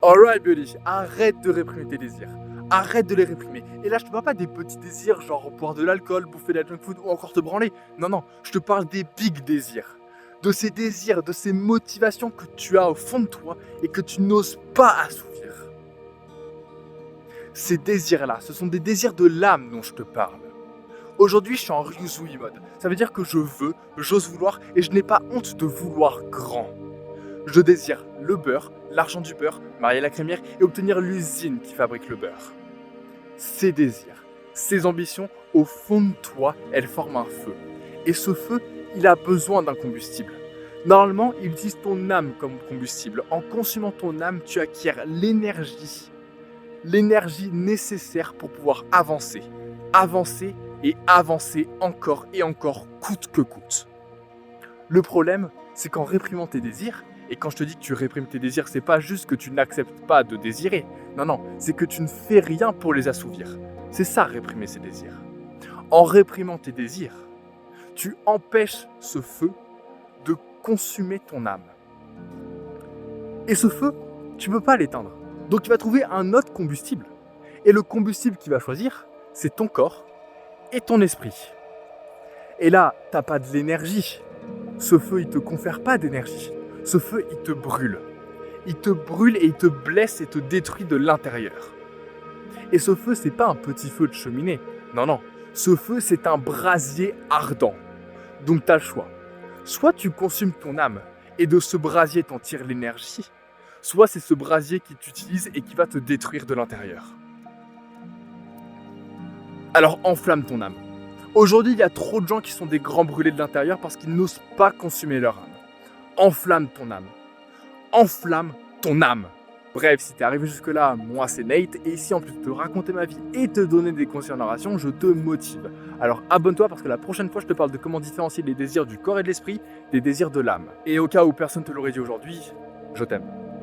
Alright buddy, arrête de réprimer tes désirs. Arrête de les réprimer. Et là, je te parle pas des petits désirs, genre boire de l'alcool, bouffer de la junk food ou encore te branler. Non, non, je te parle des big désirs. De ces désirs, de ces motivations que tu as au fond de toi et que tu n'oses pas assouvir. Ces désirs-là, ce sont des désirs de l'âme dont je te parle. Aujourd'hui, je suis en Ryuzui mode. Ça veut dire que je veux, j'ose vouloir et je n'ai pas honte de vouloir grand. Je désire le beurre, l'argent du beurre, marier la crémière et obtenir l'usine qui fabrique le beurre. Ces désirs, ces ambitions, au fond de toi, elles forment un feu. Et ce feu, il a besoin d'un combustible. Normalement, il utilise ton âme comme combustible. En consumant ton âme, tu acquiers l'énergie nécessaire pour pouvoir avancer. Avancer et avancer encore et encore, coûte que coûte. Le problème, c'est qu'en réprimant tes désirs, et quand je te dis que tu réprimes tes désirs, c'est pas juste que tu n'acceptes pas de désirer. Non, non, c'est que tu ne fais rien pour les assouvir. C'est ça, réprimer ses désirs. En réprimant tes désirs, tu empêches ce feu de consumer ton âme. Et ce feu, tu ne peux pas l'éteindre. Donc tu vas trouver un autre combustible. Et le combustible qu'il va choisir, c'est ton corps et ton esprit. Et là, tu n'as pas de l'énergie. Ce feu, il ne te confère pas d'énergie. Ce feu, il te brûle. Il te brûle et il te blesse et te détruit de l'intérieur. Et ce feu, c'est pas un petit feu de cheminée. Non, non. Ce feu, c'est un brasier ardent. Donc tu as le choix. Soit tu consumes ton âme et de ce brasier t'en tires l'énergie, soit c'est ce brasier qui t'utilise et qui va te détruire de l'intérieur. Alors enflamme ton âme. Aujourd'hui, il y a trop de gens qui sont des grands brûlés de l'intérieur parce qu'ils n'osent pas consumer leur âme. Enflamme ton âme. Enflamme ton âme. Bref, si t'es arrivé jusque-là, moi c'est Nate, et ici en plus de te raconter ma vie et te donner des conseils en narration, je te motive. Alors abonne-toi parce que la prochaine fois je te parle de comment différencier les désirs du corps et de l'esprit des désirs de l'âme. Et au cas où personne te l'aurait dit aujourd'hui, je t'aime.